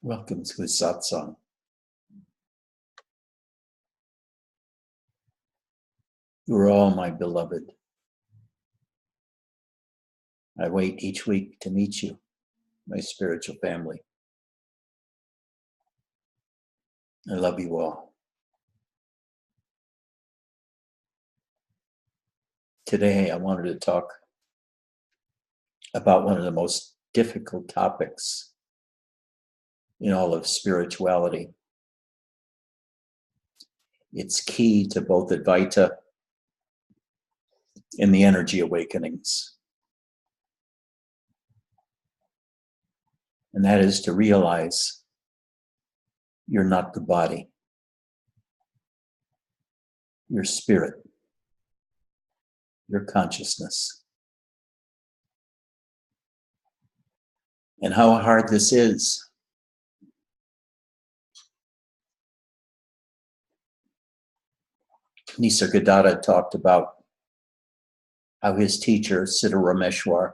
Welcome to a satsang. You are all my beloved. I wait each week to meet you, my spiritual family. I love you all. Today, I wanted to talk about one of the most difficult topics in all of spirituality. It's key to both Advaita and the energy awakenings. And that is to realize you're not the body. You're spirit. Your consciousness. And how hard this is. Nisargadatta talked about how his teacher, Siddha Rameshwar,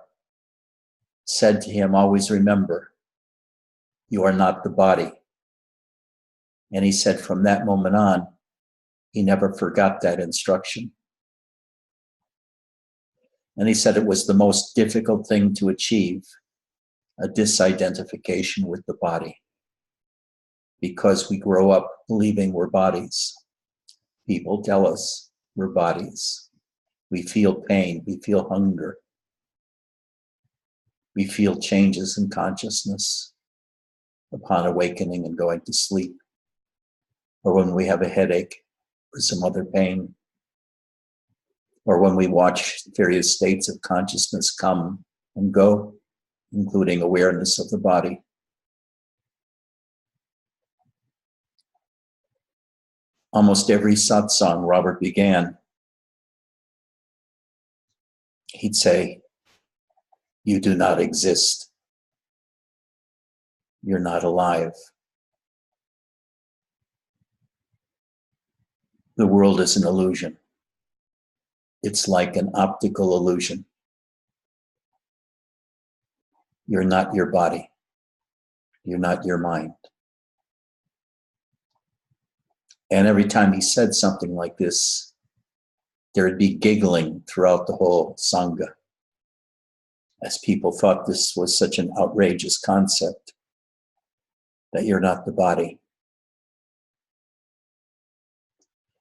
said to him, always remember, you are not the body. And he said from that moment on, he never forgot that instruction. And he said it was the most difficult thing to achieve, a disidentification with the body. Because we grow up believing we're bodies. People tell us we're bodies. We feel pain, we feel hunger. We feel changes in consciousness upon awakening and going to sleep. Or when we have a headache or some other pain. Or when we watch various states of consciousness come and go, including awareness of the body. Almost every satsang Robert began, he'd say, you do not exist. You're not alive. The world is an illusion. It's like an optical illusion. You're not your body. You're not your mind. And every time he said something like this, there'd be giggling throughout the whole Sangha, as people thought this was such an outrageous concept, that you're not the body.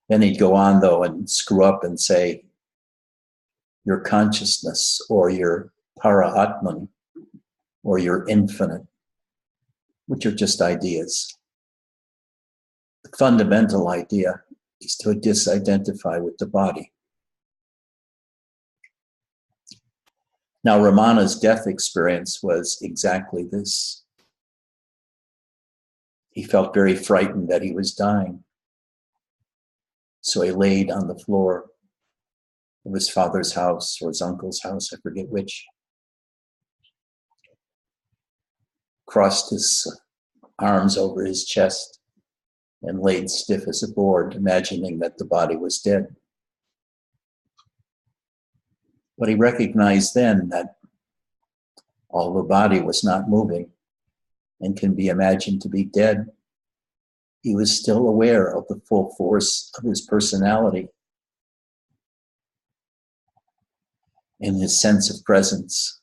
Then he'd go on, though, and screw up and say, your consciousness, or your para-atman, or your infinite, which are just ideas. The fundamental idea is to disidentify with the body. Now, Romano's death experience was exactly this. He felt very frightened that he was dying. So he laid on the floor of his father's house or his uncle's house, I forget which. Crossed his arms over his chest and laid stiff as a board, imagining that the body was dead. But he recognized then that although the body was not moving and can be imagined to be dead, he was still aware of the full force of his personality and his sense of presence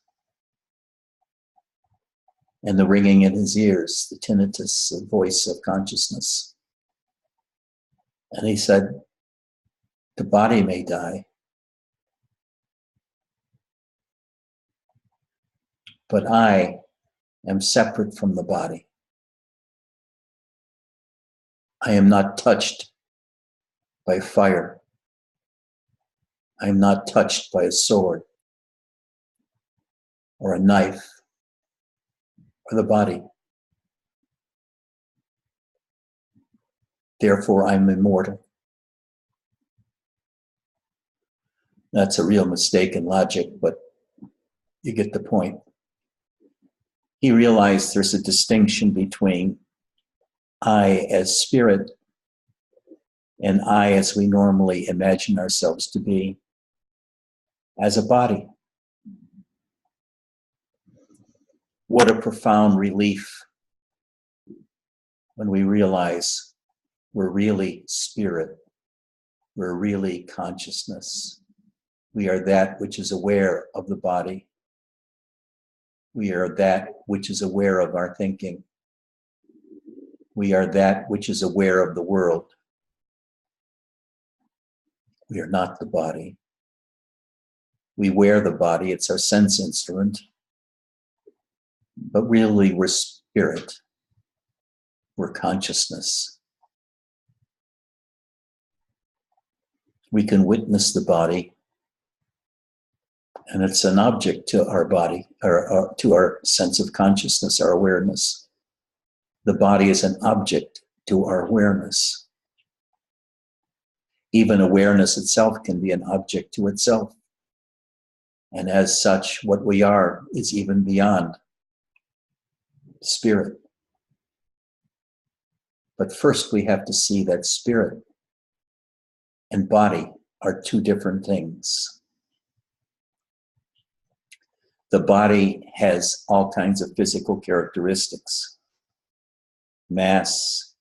and the ringing in his ears, the tinnitus, the voice of consciousness. And he said, the body may die, but I am separate from the body. I am not touched by fire. I am not touched by a sword or a knife or the body. Therefore, I'm immortal. That's a real mistake in logic, but you get the point. He realized there's a distinction between I as spirit and I as we normally imagine ourselves to be as a body. What a profound relief when we realize we're really spirit, we're really consciousness. We are that which is aware of the body. We are that which is aware of our thinking. We are that which is aware of the world. We are not the body. We wear the body, it's our sense instrument. But really, we're spirit. We're consciousness. We can witness the body, and it's an object to our body, or to our sense of consciousness, our awareness. The body is an object to our awareness. Even awareness itself can be an object to itself. And as such, what we are is even beyond spirit. But first we have to see that spirit and body are two different things. The body has all kinds of physical characteristics: mass,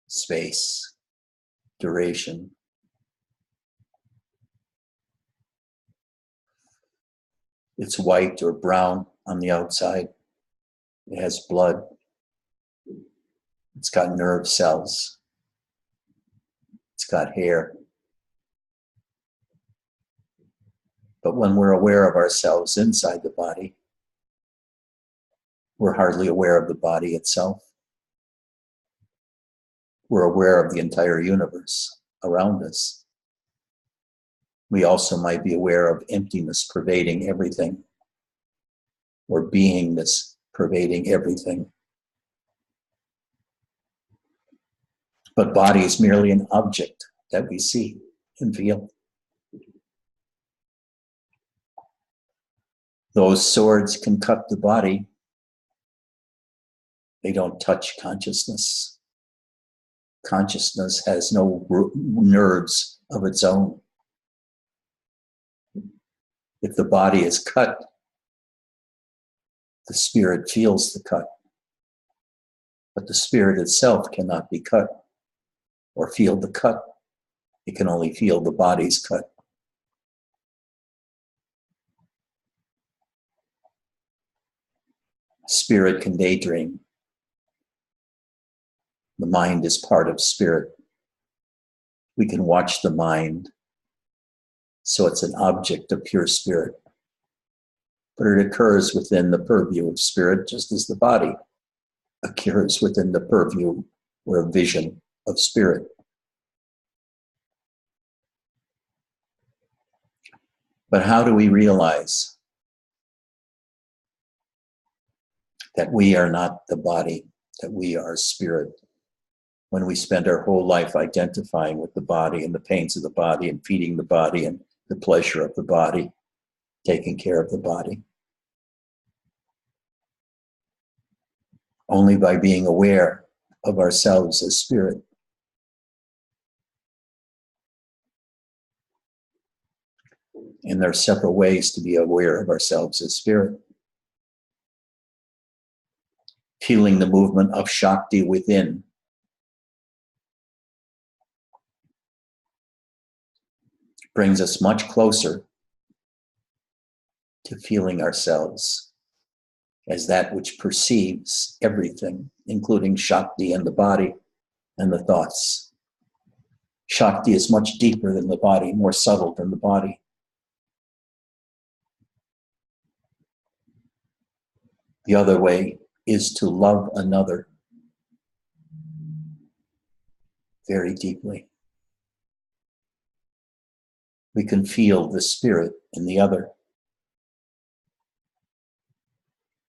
space, duration. It's white or brown on the outside. It has blood. It's got nerve cells. It's got hair. But when we're aware of ourselves inside the body, we're hardly aware of the body itself. We're aware of the entire universe around us. We also might be aware of emptiness pervading everything, or beingness pervading everything. But body is merely an object that we see and feel. Those swords can cut the body. They don't touch consciousness. Consciousness has no nerves of its own. If the body is cut, the spirit feels the cut. But the spirit itself cannot be cut or feel the cut. It can only feel the body's cut. Spirit can daydream. The mind is part of spirit. We can watch the mind, so it's an object of pure spirit. But it occurs within the purview of spirit, just as the body occurs within the purview or vision of spirit. But how do we realize that we are not the body, that we are spirit, when we spend our whole life identifying with the body and the pains of the body and feeding the body and the pleasure of the body, taking care of the body? Only by being aware of ourselves as spirit. And there are several ways to be aware of ourselves as spirit. Feeling the movement of Shakti within. Brings us much closer to feeling ourselves as that which perceives everything, including Shakti and the body and the thoughts. Shakti is much deeper than the body, more subtle than the body. The other way is to love another very deeply. We can feel the spirit in the other.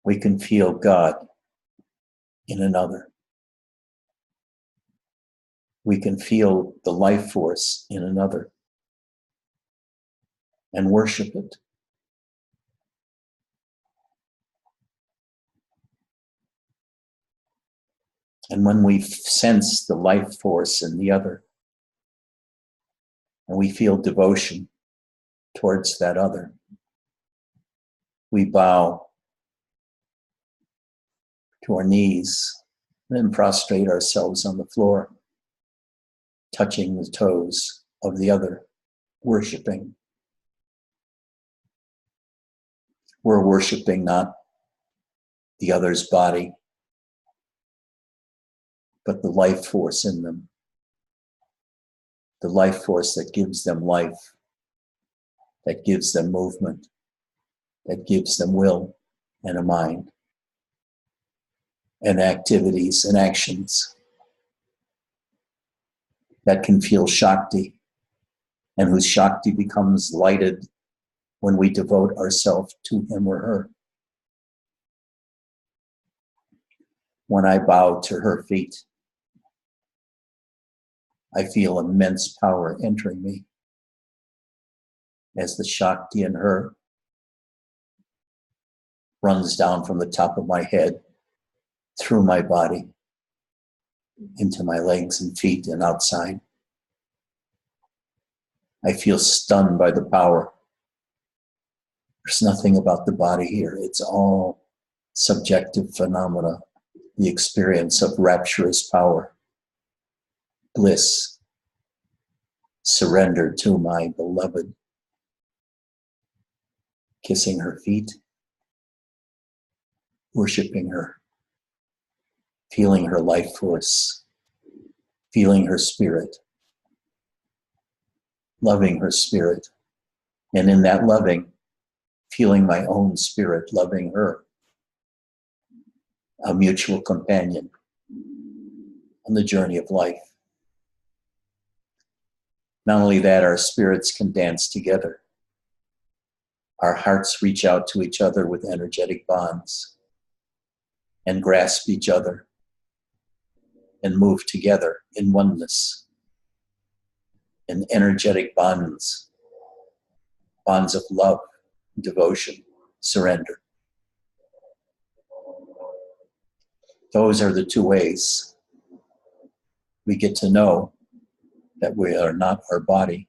We can feel God in another. We can feel the life force in another and worship it. And when we sense the life force in the other, and we feel devotion towards that other, we bow to our knees Then prostrate ourselves on the floor, touching the toes of the other, worshiping. We're worshiping not the other's body, but the life force in them. The life force that gives them life, that gives them movement, that gives them will and a mind, and activities and actions that can feel Shakti, and whose Shakti becomes lighted when we devote ourselves to him or her. When I bow to her feet, I feel immense power entering me as the Shakti in her runs down from the top of my head, through my body, into my legs and feet and outside. I feel stunned by the power. There's nothing about the body here. It's all subjective phenomena, the experience of rapturous power, bliss, surrender to my beloved, kissing her feet, worshiping her, feeling her life force, feeling her spirit, loving her spirit, and in that loving, feeling my own spirit, loving her, a mutual companion on the journey of life. Not only that, our spirits can dance together. Our hearts reach out to each other with energetic bonds and grasp each other and move together in oneness, in energetic bonds, bonds of love, devotion, surrender. Those are the two ways we get to know that we are not our body,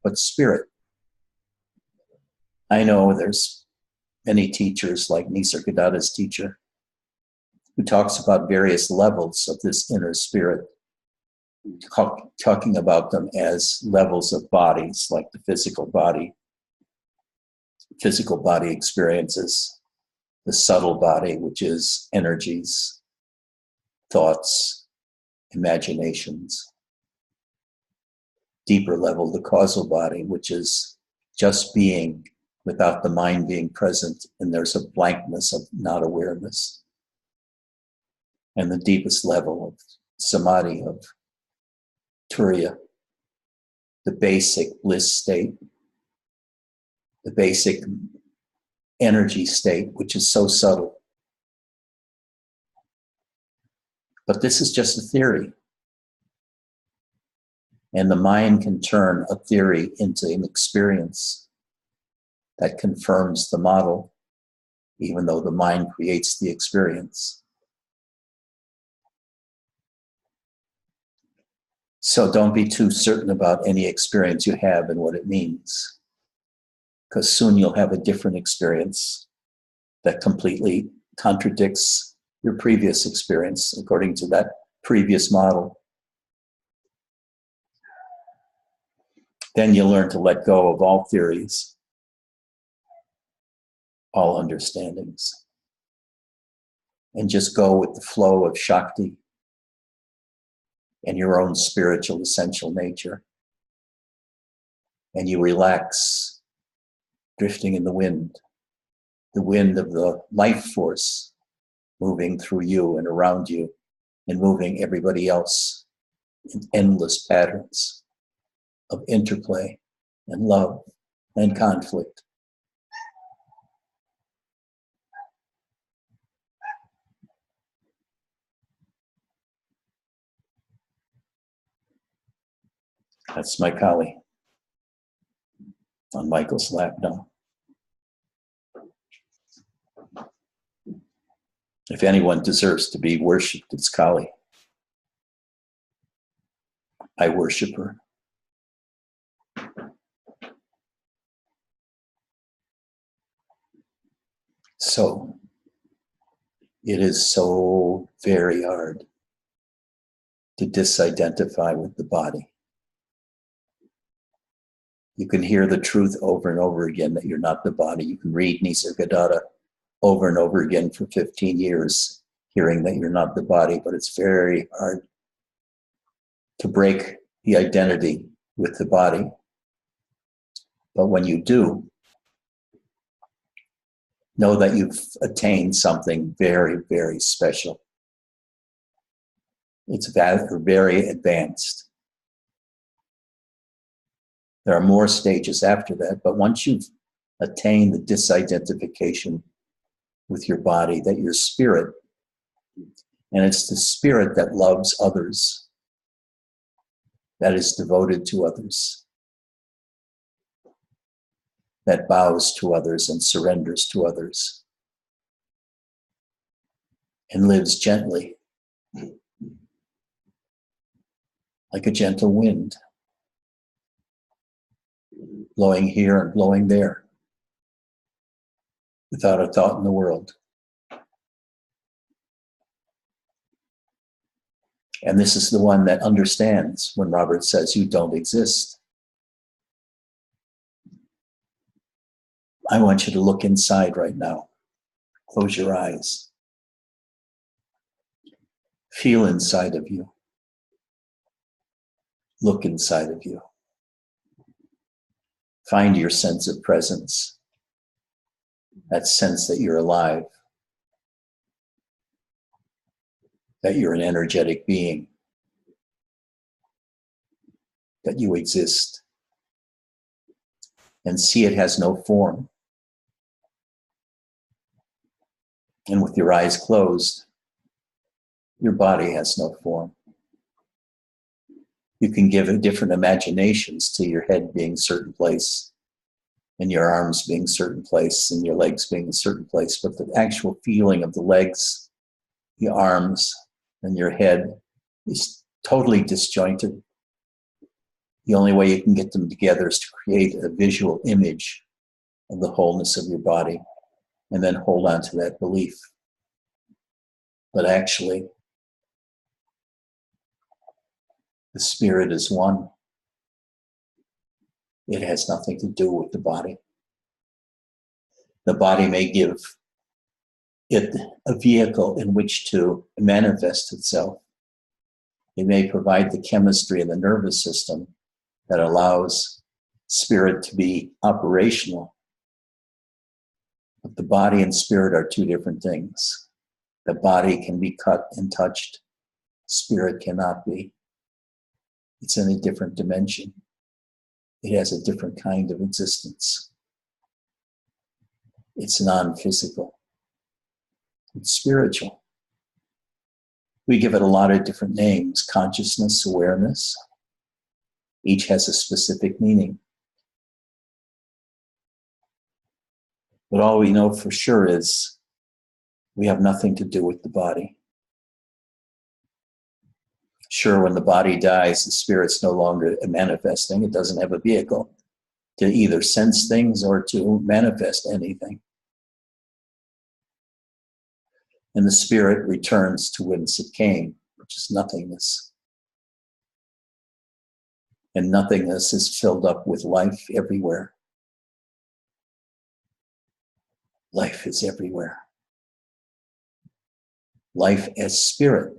but spirit. I know there's many teachers like Nisargadatta's teacher who talks about various levels of this inner spirit, talking about them as levels of bodies, like the physical body experiences, the subtle body, which is energies, thoughts, imaginations. Deeper level, the causal body, which is just being without the mind being present, and there's a blankness of not awareness. And the deepest level of samadhi, of turiya, the basic bliss state, the basic energy state, which is so subtle. But this is just a theory. And the mind can turn a theory into an experience that confirms the model, even though the mind creates the experience. So don't be too certain about any experience you have and what it means, because soon you'll have a different experience that completely contradicts your previous experience according to that previous model. Then you learn to let go of all theories, all understandings, and just go with the flow of Shakti and your own spiritual essential nature. And you relax, drifting in the wind of the life force moving through you and around you and moving everybody else in endless patterns of interplay and love and conflict. That's my Kali on Michael's lap now. If anyone deserves to be worshipped, it's Kali. I worship her. So It is so very hard to disidentify with the body. You can hear the truth over and over again that you're not the body. You can read Nisargadatta over and over again for 15 years, hearing that you're not the body, but it's very hard to break the identity with the body. But when you do, know that you've attained something very, very special. It's very advanced. There are more stages after that, but once you've attained the disidentification with your body, that your spirit, and it's the spirit that loves others, that is devoted to others, that bows to others and surrenders to others, and lives gently, like a gentle wind, blowing here and blowing there, without a thought in the world. And this is the one that understands when Robert says, you don't exist. I want you to look inside right now. Close your eyes. Feel inside of you. Look inside of you. Find your sense of presence. That sense that you're alive. That you're an energetic being. That you exist. And see it has no form. And with your eyes closed, your body has no form. You can give different imaginations to your head being a certain place, and your arms being a certain place, and your legs being a certain place, but the actual feeling of the legs, the arms, and your head is totally disjointed. The only way you can get them together is to create a visual image of the wholeness of your body, and then hold on to that belief. But actually, the spirit is one. It has nothing to do with the body. The body may give it a vehicle in which to manifest itself. It may provide the chemistry in the nervous system that allows spirit to be operational. But the body and spirit are two different things. The body can be cut and touched. Spirit cannot be. It's in a different dimension. It has a different kind of existence. It's non-physical. It's spiritual. We give it a lot of different names: consciousness, awareness. Each has a specific meaning. But all we know for sure is we have nothing to do with the body. Sure, when the body dies, the spirit's no longer manifesting. It doesn't have a vehicle to either sense things or to manifest anything. And the spirit returns to whence it came, which is nothingness. And nothingness is filled up with life everywhere. Life is everywhere. Life as spirit,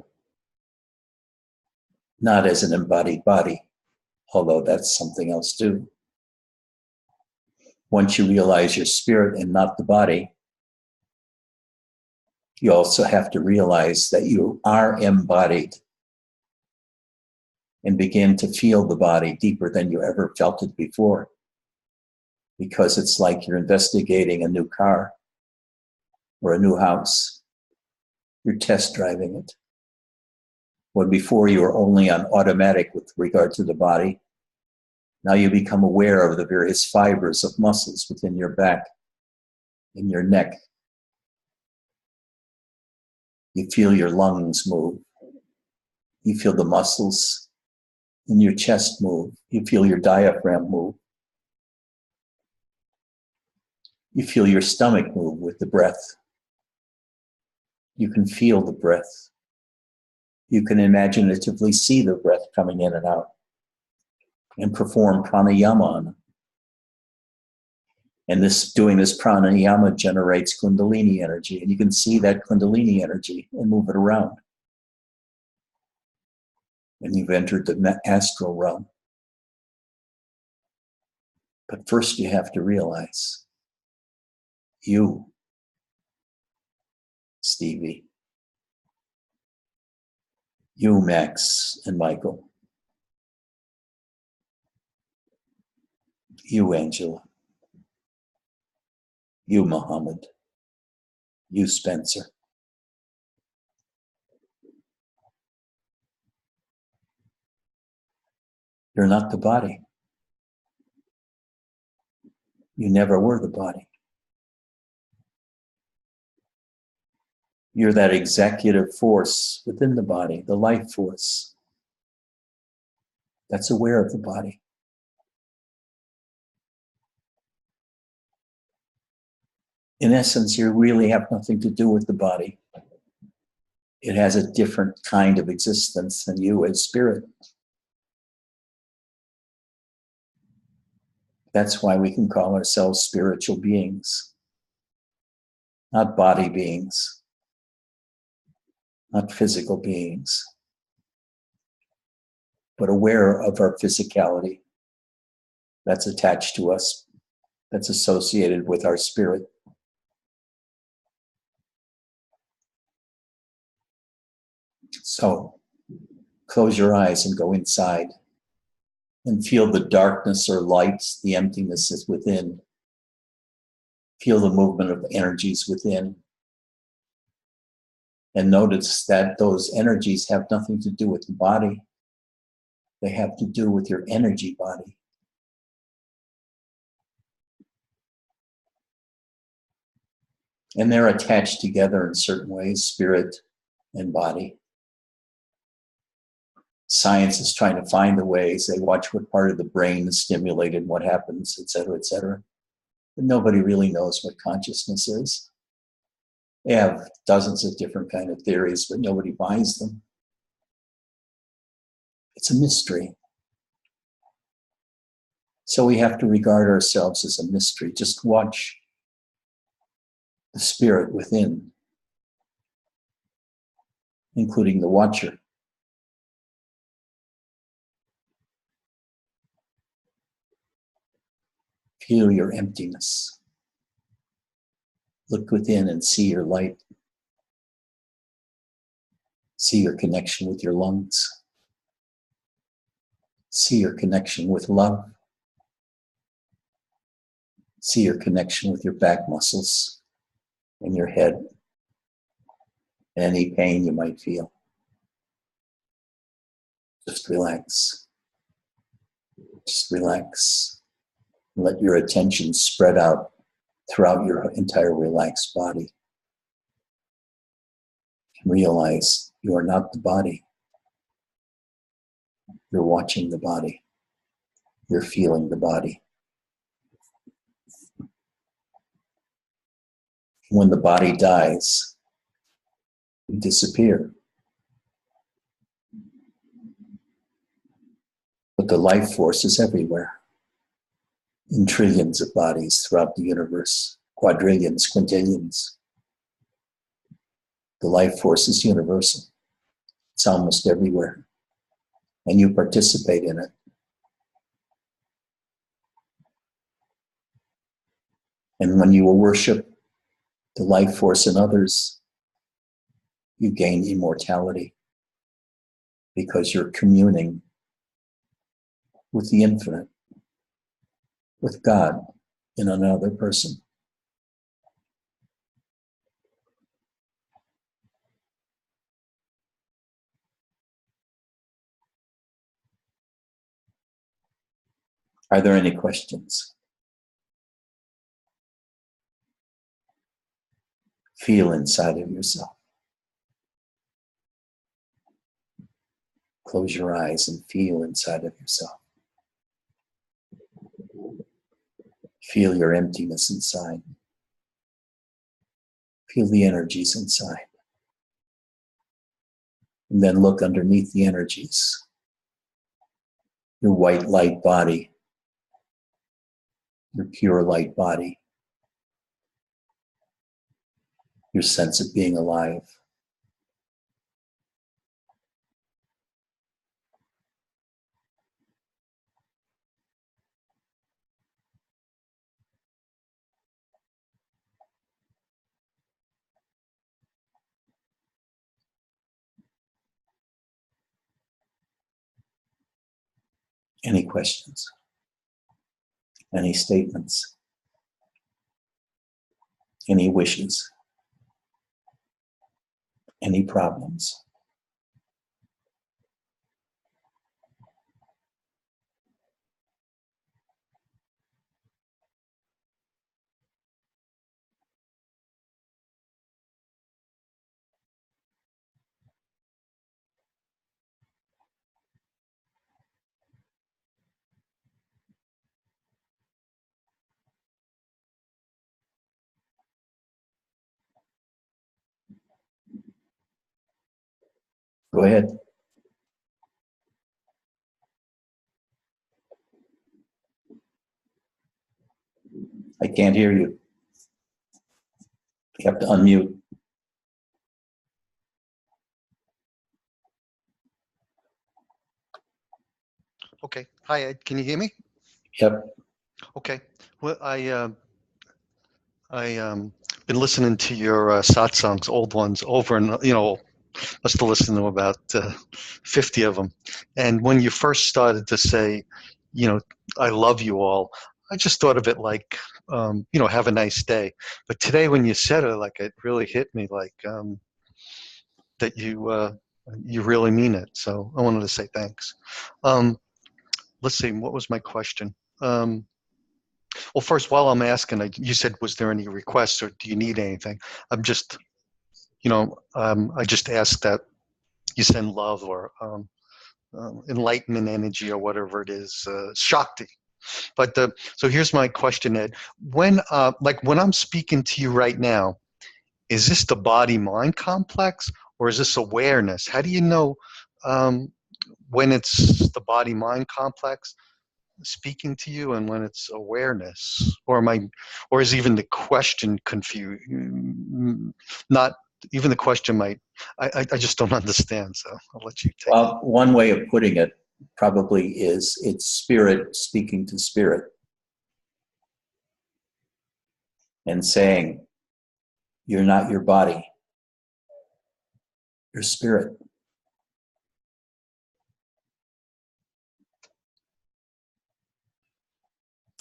not as an embodied body, although that's something else too. Once you realize your spirit and not the body, you also have to realize that you are embodied and begin to feel the body deeper than you ever felt it before. Because it's like you're investigating a new car or a new house. You're test driving it. When before you were only on automatic with regard to the body, now you become aware of the various fibers of muscles within your back, in your neck. You feel your lungs move. You feel the muscles in your chest move. You feel your diaphragm move. You feel your stomach move with the breath. You can feel the breath. You can imaginatively see the breath coming in and out and perform pranayama on it. And doing this pranayama generates kundalini energy, and you can see that kundalini energy and move it around. And you've entered the astral realm. But first you have to realize, you, Stevie, you, Max and Michael, you, Angela, you, Muhammad, you, Spencer. You're not the body. You never were the body. You're that executive force within the body, the life force that's aware of the body. In essence, you really have nothing to do with the body. It has a different kind of existence than you as spirit. That's why we can call ourselves spiritual beings, not body beings, not physical beings, but aware of our physicality that's attached to us, that's associated with our spirit. So, close your eyes and go inside and feel the darkness or light, the emptiness is within. Feel the movement of energies within. And notice that those energies have nothing to do with the body. They have to do with your energy body. And they're attached together in certain ways, spirit and body. Science is trying to find the ways. They watch what part of the brain is stimulated, what happens, et cetera, et cetera. But nobody really knows what consciousness is. They have dozens of different kind of theories, but nobody buys them. It's a mystery. So we have to regard ourselves as a mystery. Just watch the spirit within, including the watcher. Feel your emptiness. Look within and see your light. See your connection with your lungs. See your connection with love. See your connection with your back muscles and your head. Any pain you might feel. Just relax. Just relax. Let your attention spread out throughout your entire relaxed body. Realize you are not the body. You're watching the body. You're feeling the body. When the body dies, you disappear. But the life force is everywhere. In trillions of bodies throughout the universe, quadrillions, quintillions. The life force is universal. It's almost everywhere. And you participate in it. And when you will worship the life force in others, you gain immortality because you're communing with the infinite, with God in another person. Are there any questions? Feel inside of yourself. Close your eyes and feel inside of yourself. Feel your emptiness inside. Feel the energies inside. And then look underneath the energies. Your white light body, your pure light body, your sense of being alive. Any questions? Any statements? Any wishes? Any problems? Go ahead. I can't hear you. You have to unmute. Okay. Hi, Ed. Can you hear me? Yep. Okay. Well, I been listening to your satsangs, old ones, over and must have listened to about 50 of them. And when you first started to say, I love you all, I just thought of it like, have a nice day. But today, when you said it, like it really hit me, like that you really mean it. So I wanted to say thanks. Let's see, what was my question? Well, first, while I'm asking, you said, was there any requests or do you need anything? I'm just, I just asked that you send love or enlightenment energy or whatever it is, Shakti. But so here's my question, Ed. When I'm speaking to you right now, is this the body-mind complex or is this awareness? How do you know when it's the body-mind complex speaking to you and when it's awareness? Or is even the question confused? Not even the question might, I just don't understand, so I'll let you take it. One way of putting it probably is it's spirit speaking to spirit and saying, you're not your body, you're spirit.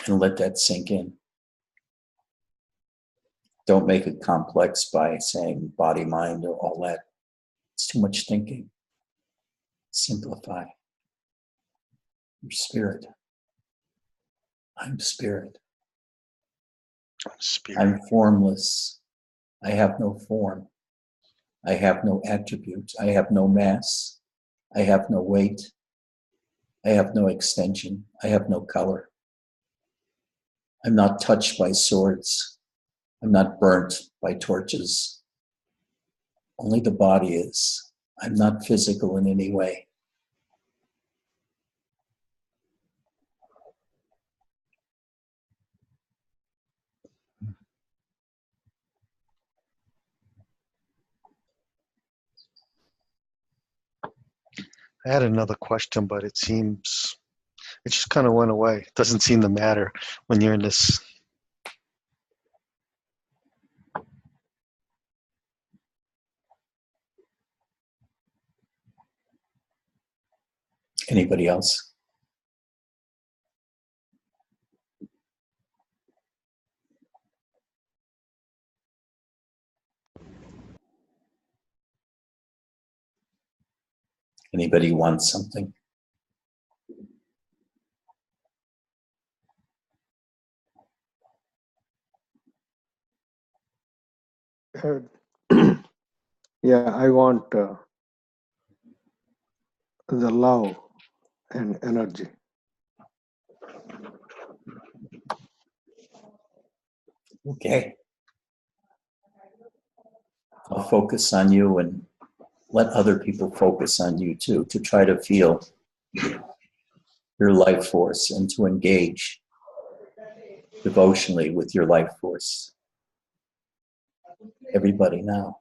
And let that sink in. Don't make it complex by saying body, mind, or all that. It's too much thinking. Simplify. You're spirit. I'm spirit. I'm formless. I have no form. I have no attributes. I have no mass. I have no weight. I have no extension. I have no color. I'm not touched by swords. I'm not burnt by torches. Only the body is. I'm not physical in any way. I had another question, but it just kind of went away. It doesn't seem to matter when you're in this. Anybody else? Anybody wants something? Yeah, I want the love and energy. Okay. I'll focus on you and let other people focus on you too, to try to feel your life force and to engage devotionally with your life force. Everybody now.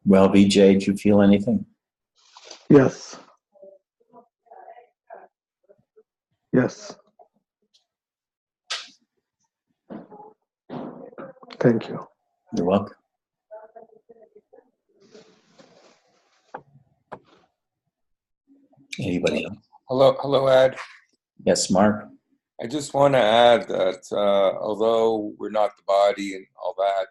Well, Vijay, did you feel anything? Yes. Yes. Thank you. You're welcome. Anybody else? Hello, Ed. Yes, Mark? I just want to add that although we're not the body and all that,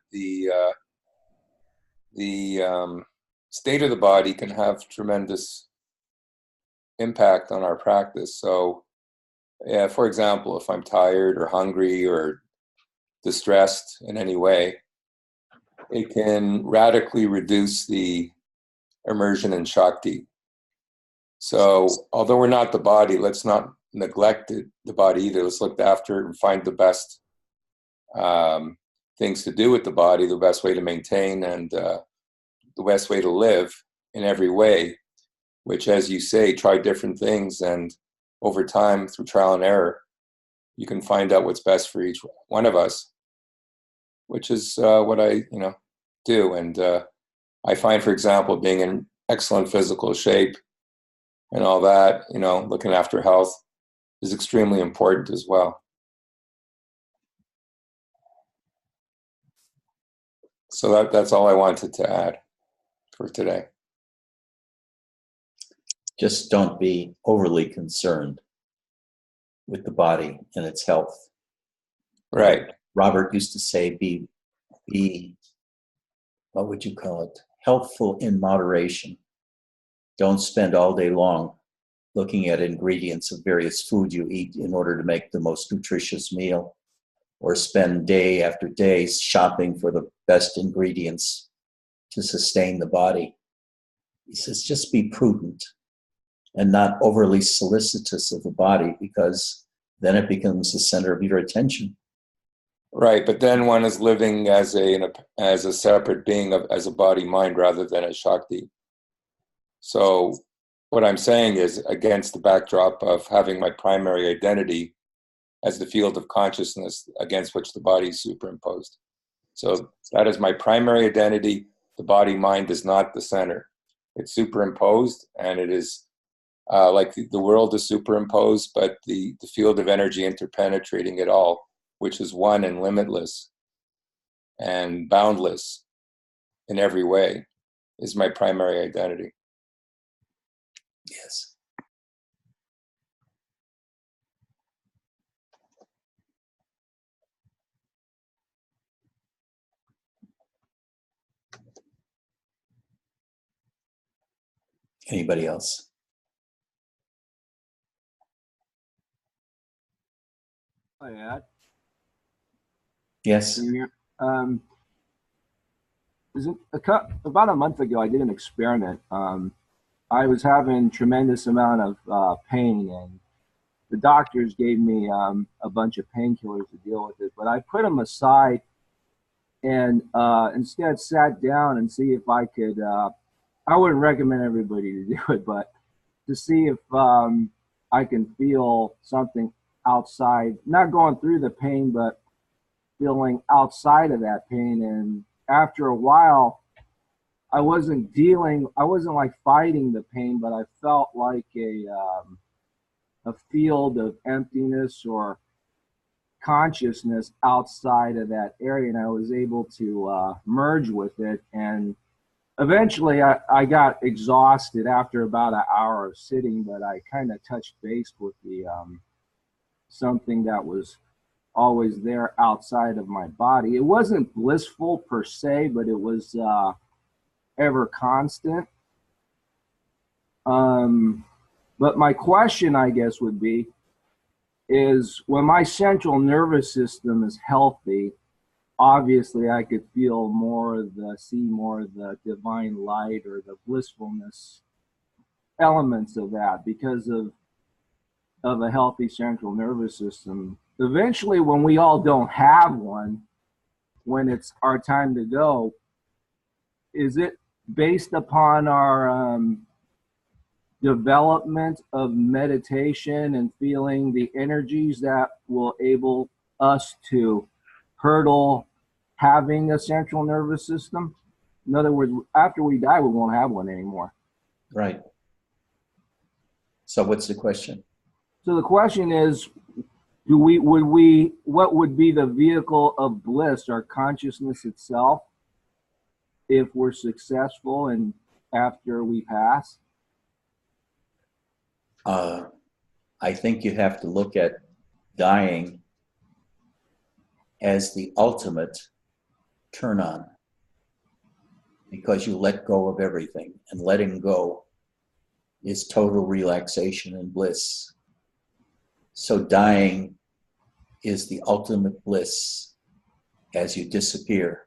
the state of the body can have tremendous impact on our practice. So, yeah, for example, if I'm tired or hungry or distressed in any way, it can radically reduce the immersion in Shakti. So, although we're not the body, let's not neglect the body either. Let's look after it and find the best things to do with the body, the best way to maintain, and the best way to live in every way, which, as you say, try different things. And over time, through trial and error, you can find out what's best for each one of us, which is what I do. And I find, for example, being in excellent physical shape and all that, looking after health is extremely important as well. So that's all I wanted to add for today. Just don't be overly concerned with the body and its health. Right. Robert used to say, be what would you call it? Healthful in moderation. Don't spend all day long looking at ingredients of various food you eat in order to make the most nutritious meal, or spend day after day shopping for the best ingredients to sustain the body. He says, just be prudent and not overly solicitous of the body, because then it becomes the center of your attention. Right, but then one is living as a separate being, as a body-mind rather than a Shakti. So what I'm saying is, against the backdrop of having my primary identity as the field of consciousness against which the body is superimposed. So that is my primary identity. The body-mind is not the center. It's superimposed, and it is like the world is superimposed, but the field of energy interpenetrating it all, which is one and limitless and boundless in every way, is my primary identity. Yes. Anybody else? Hi, Ed. Yes. About a month ago, I did an experiment. I was having tremendous amount of pain, and the doctors gave me a bunch of painkillers to deal with it. But I put them aside and instead sat down and see if I could. I wouldn't recommend everybody to do it, but to see if I can feel something outside, not going through the pain, but feeling outside of that pain. And after a while, I wasn't like fighting the pain, but I felt like a field of emptiness or consciousness outside of that area, and I was able to merge with it. And eventually I got exhausted after about an hour of sitting, but I kind of touched base with the something that was always there outside of my body. It wasn't blissful per se, but it was ever constant. But my question, I guess, would be, is when my central nervous system is healthy, obviously I could feel see more of the divine light or the blissfulness elements of that because of a healthy central nervous system. Eventually, when we all don't have one, when it's our time to go, is it based upon our development of meditation and feeling the energies that will enable us to hurdle having a central nervous system? In other words, after we die, we won't have one anymore. Right. So what's the question? So the question is, what would be the vehicle of bliss, our consciousness itself, if we're successful and after we pass? I think you have to look at dying as the ultimate turn on, because you let go of everything, and letting go is total relaxation and bliss. So dying is the ultimate bliss as you disappear,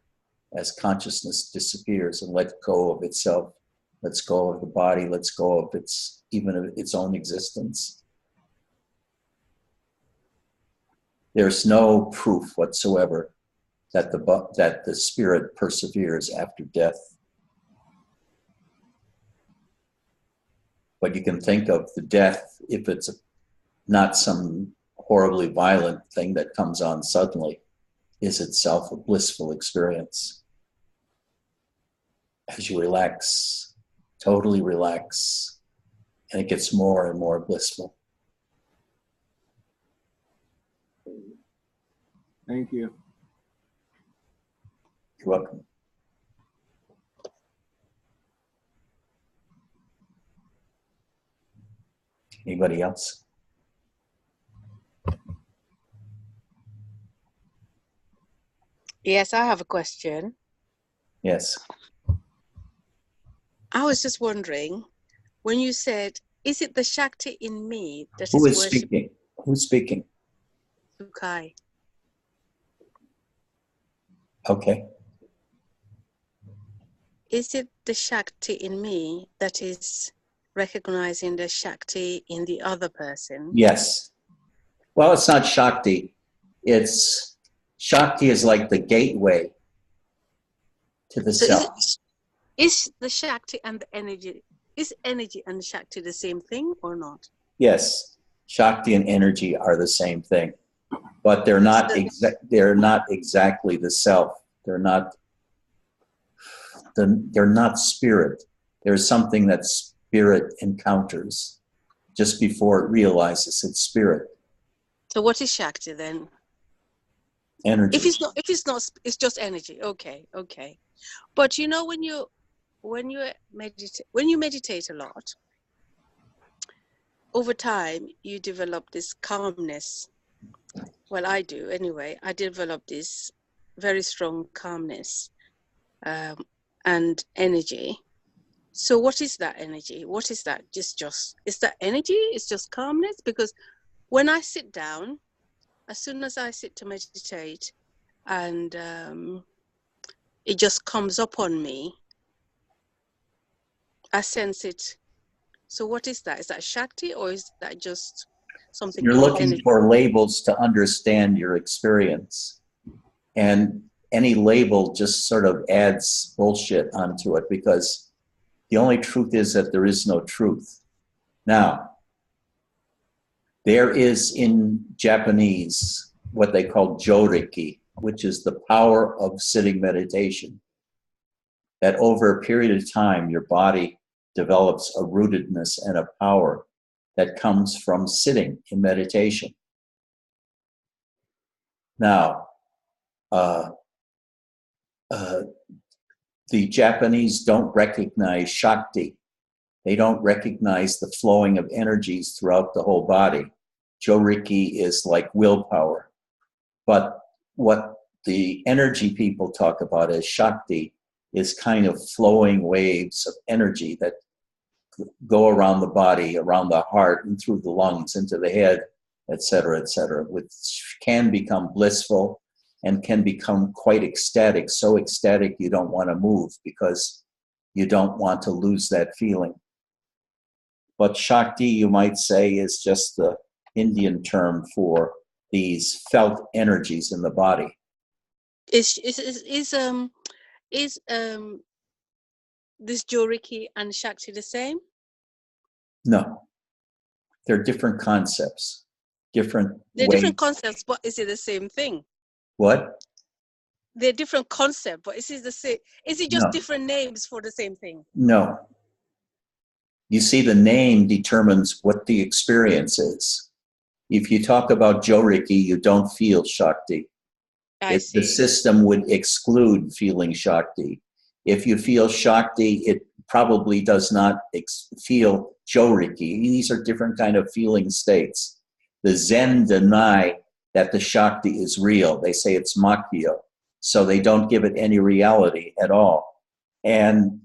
as consciousness disappears and lets go of itself, lets go of the body, lets go of its own existence. There's no proof whatsoever that the spirit perseveres after death. But you can think of the death, if it's not some horribly violent thing that comes on suddenly, is itself a blissful experience. As you relax, totally relax, and it gets more and more blissful. Thank you. You're welcome. Anybody else? Yes, I have a question. Yes. I was just wondering, when you said, is it the Shakti in me that Who is worship speaking? Who's speaking? Sukai? Okay. Is it the Shakti in me that is recognizing the Shakti in the other person? Yes. Well, it's not Shakti. Shakti is like the gateway to the So self. is the Shakti and the energy, is energy and Shakti the same thing or not? Yes, Shakti and energy are the same thing, but they're not exactly the self. They're not spirit. There's something that spirit encounters just before it realizes it's spirit. So what is Shakti then? Energy. If it's not, it's just energy. Okay. But you know, when you meditate a lot, over time you develop this calmness. Well, I do anyway. I develop this very strong calmness and energy. So what is that energy? What is that? Is that energy? It's just calmness? Because when I sit down, as soon as I sit to meditate, and it just comes up on me, I sense it. So what is that? Is that Shakti, or is that just something? You're looking for labels to understand your experience. And any label just sort of adds bullshit onto it, because the only truth is that there is no truth. Now, there is in Japanese what they call joriki. which is the power of sitting meditation. That over a period of time, your body develops a rootedness and a power that comes from sitting in meditation. Now, the Japanese don't recognize Shakti. They don't recognize the flowing of energies throughout the whole body. Joriki is like willpower. But what the energy people talk about as Shakti is kind of flowing waves of energy that go around the body, around the heart, and through the lungs, into the head, etc., which can become blissful and can become quite ecstatic, so ecstatic you don't want to move because you don't want to lose that feeling. But Shakti, you might say, is just the Indian term for these felt energies in the body. Is this Joriki and Shakti the same? No, they're different concepts, different They're ways. different concepts, but is it the same thing? What? They're different concepts, but is it the same? Is it just No. different names for the same thing? No. You see, the name determines what the experience is. If you talk about Joriki, you don't feel Shakti. I see. The system would exclude feeling Shakti. If you feel Shakti, it probably does not feel Joriki. These are different kind of feeling states. The Zen deny that the Shakti is real. They say it's Makyo. So they don't give it any reality at all. And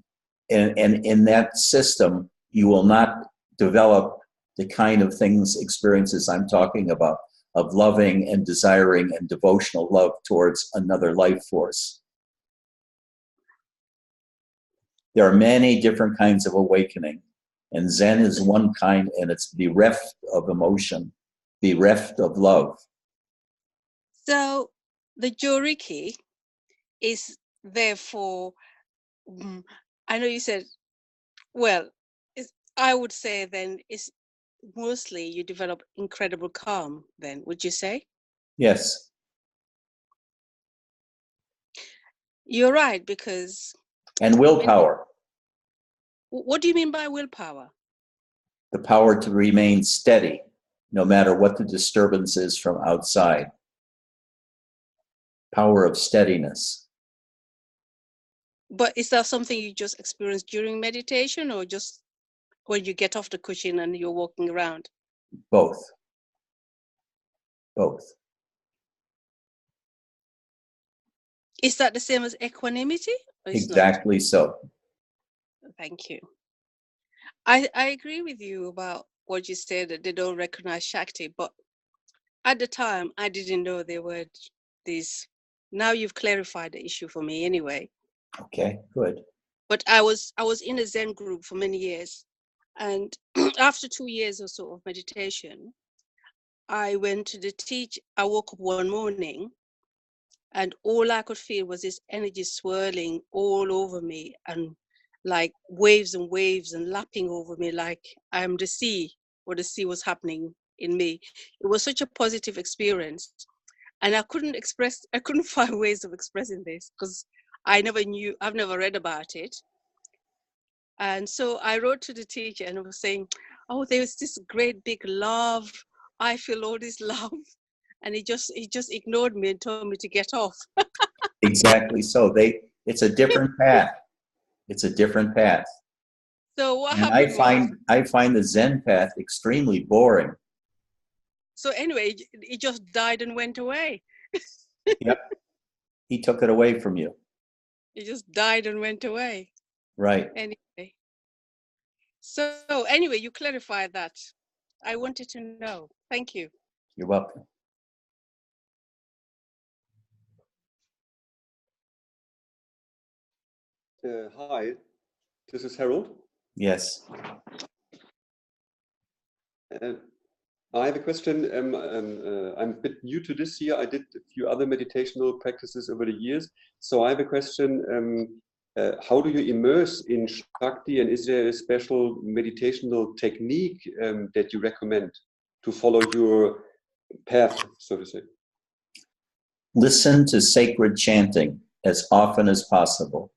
in that system, you will not develop the kind of experiences I'm talking about, of loving and desiring and devotional love towards another life force. There are many different kinds of awakening, and Zen is one kind, and it's bereft of emotion, bereft of love. So the Joriki is therefore, I know you said, well, I would say then it's mostly you develop incredible calm then, would you say? Yes. You're right, because... And willpower. What do you mean by willpower? The power to remain steady, no matter what the disturbance is from outside. Power of steadiness. But is that something you just experience during meditation, or just when you get off the cushion and you're walking around? Both. Both. Is that the same as equanimity? Exactly so. Thank you. I agree with you about what you said, that they don't recognize Shakti, but at the time I didn't know there were these. Now you've clarified the issue for me anyway. Okay, good. But I was in a Zen group for many years, and after 2 years or so of meditation, I went to the teacher. I woke up one morning, and all I could feel was this energy swirling all over me, and like waves and waves and lapping over me, like I'm the sea, or the sea was happening in me. It was such a positive experience, and I couldn't find ways of expressing this because I've never read about it. And so I wrote to the teacher and I was saying, oh, there's this great big love. I feel all this love. And he just ignored me and told me to get off. Exactly so. It's a different path. It's a different path. So what and happened I find the Zen path extremely boring. So anyway, it just died and went away. Yep. He took it away from you. It just died and went away. Right. Anyway. So anyway, you clarified that. I wanted to know. Thank you. You're welcome. Hi, this is Harold. Yes. I have a question. I'm a bit new to this year. I did a few other meditational practices over the years. So I have a question. How do you immerse in Shakti, and is there a special meditational technique that you recommend to follow your path, so to say? Listen to sacred chanting as often as possible.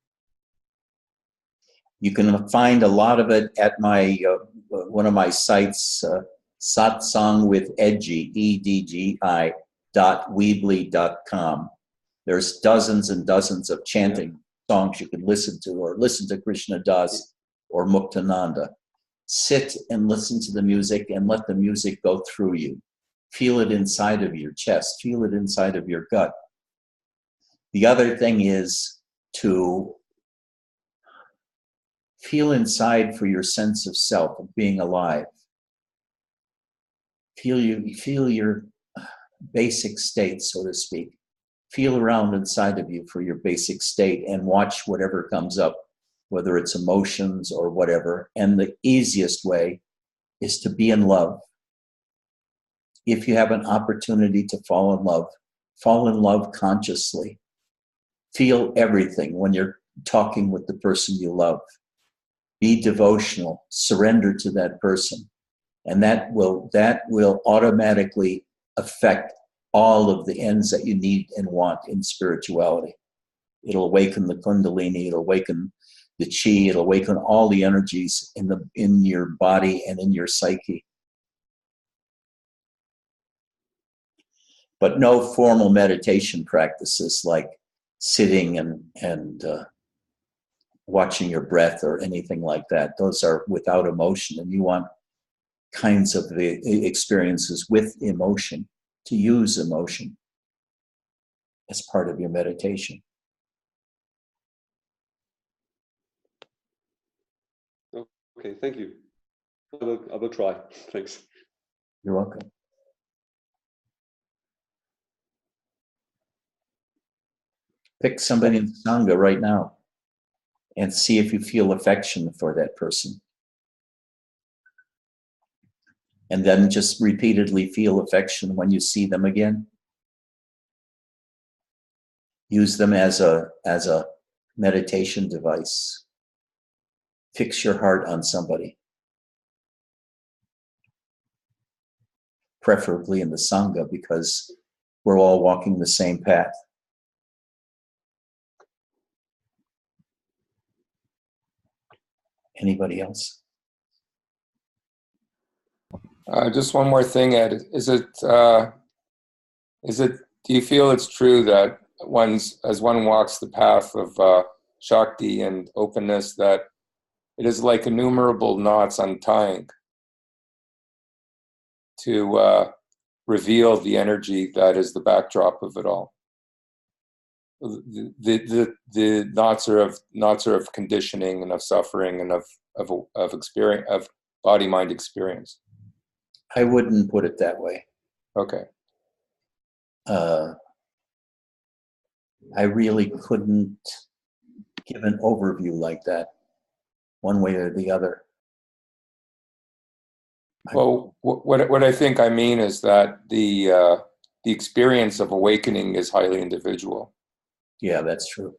You can find a lot of it at my one of my sites, Satsang with Edgi, EDGI.weebly.com. There's dozens and dozens of chanting songs you can listen to, or listen to Krishna Das or Muktananda. Sit and listen to the music and let the music go through you. Feel it inside of your chest. Feel it inside of your gut. The other thing is to feel inside for your sense of self, of being alive. Feel your basic state, so to speak. Feel around inside of you for your basic state and watch whatever comes up, whether it's emotions or whatever. And the easiest way is to be in love. If you have an opportunity to fall in love consciously. Feel everything when you're talking with the person you love. Be devotional, surrender to that person. And that will automatically affect all of the ends that you need and want in spirituality. It'll awaken the kundalini, it'll awaken the chi, it'll awaken all the energies in your body and in your psyche. But no formal meditation practices like sitting and watching your breath or anything like that. Those are without emotion, and you want kinds of the experiences with emotion, to use emotion as part of your meditation. Okay, thank you. I will try. Thanks. You're welcome. Pick somebody in the Sangha right now and see if you feel affection for that person. And then just repeatedly feel affection when you see them again. Use them as a meditation device. Fix your heart on somebody. Preferably in the Sangha, because we're all walking the same path. Anybody else? Just one more thing, Ed. Do you feel it's true that as one walks the path of Shakti and openness, that it is like innumerable knots untying to reveal the energy that is the backdrop of it all? The knots are of conditioning and of suffering and of experience, of body-mind experience. I wouldn't put it that way. Okay. I really couldn't give an overview like that, one way or the other. Well, what I think I mean is that the experience of awakening is highly individual. Yeah, that's true.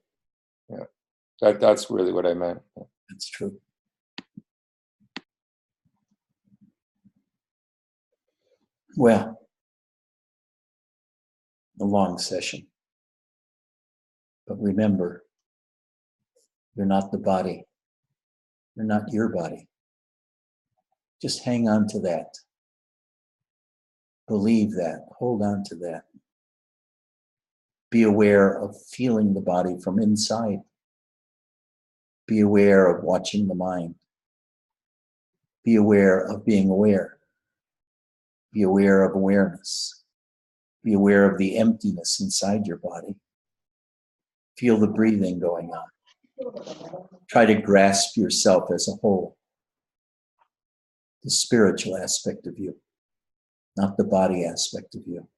Yeah, that's really what I meant. That's true. Well, a long session. But remember, you're not the body. You're not your body. Just hang on to that. Believe that. Hold on to that. Be aware of feeling the body from inside. Be aware of watching the mind. Be aware of being aware. Be aware of awareness. Be aware of the emptiness inside your body. Feel the breathing going on. Try to grasp yourself as a whole. The spiritual aspect of you, not the body aspect of you.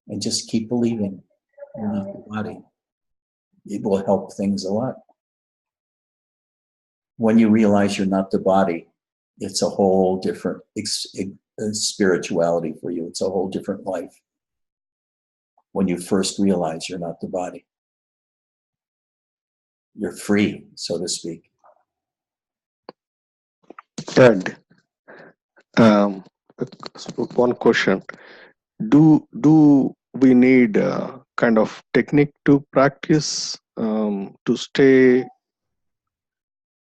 And just keep believing you're not the body. It will help things a lot. When you realize you're not the body, it's a whole different spirituality for you. It's a whole different life. When you first realize you're not the body, you're free, so to speak. Ted, one question. do we need kind of technique to practice to stay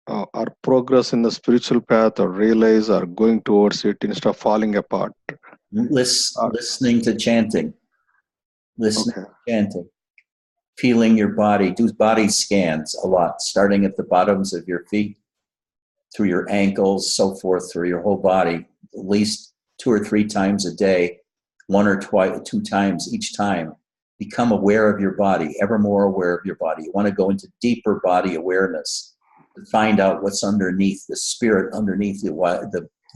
our progress in the spiritual path, or realize or going towards it instead of falling apart? Listening to chanting. Listening Okay. to chanting. Feeling your body. Do body scans a lot, starting at the bottoms of your feet, through your ankles, so forth, through your whole body, at least 2 or 3 times a day, 1 or 2 times each time. Become aware of your body, ever more aware of your body. You want to go into deeper body awareness to find out what's underneath, the spirit underneath the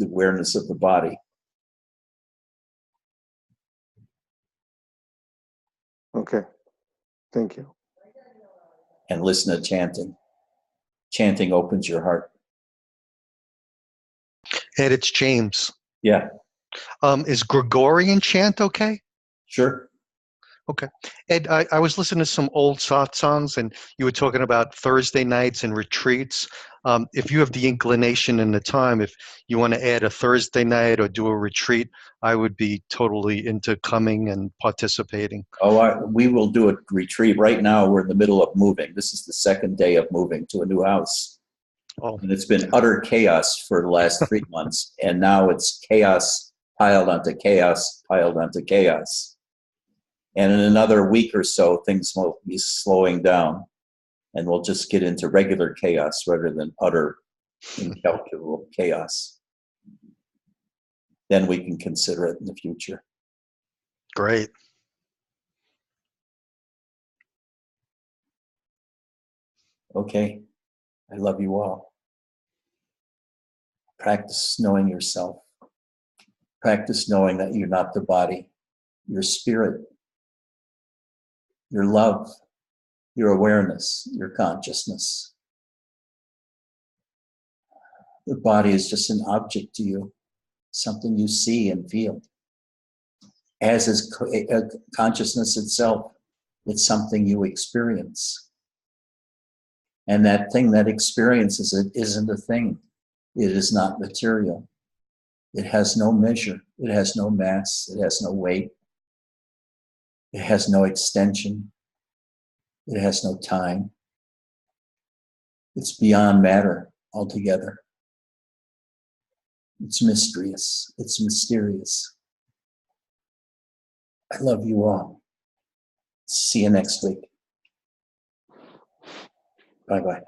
awareness of the body. Okay. Thank you. And listen to chanting. Chanting opens your heart. Ed, it's James. Yeah, Is Gregorian chant okay? sure. Okay. Ed, I was listening to some old songs, and you were talking about Thursday nights and retreats. If you have the inclination and the time, if you want to add a Thursday night or do a retreat, I would be totally into coming and participating. Oh, we will do a retreat. Right now, we're in the middle of moving. This is the 2nd day of moving to a new house. Oh, And it's been utter chaos for the last 3 months. And now it's chaos piled onto chaos, piled onto chaos. And in another week or so, things will be slowing down. And we'll just get into regular chaos rather than utter, incalculable chaos. Then we can consider it in the future. great. Okay. I love you all. Practice knowing yourself. Practice knowing that you're not the body. Your spirit, your love, your awareness, your consciousness. The body is just an object to you, something you see and feel. As is consciousness itself, it's something you experience. And that thing that experiences it isn't a thing. It is not material. It has no measure. It has no mass. It has no weight. It has no extension. It has no time. It's beyond matter altogether. It's mysterious. It's mysterious. I love you all. See you next week. Bye-bye.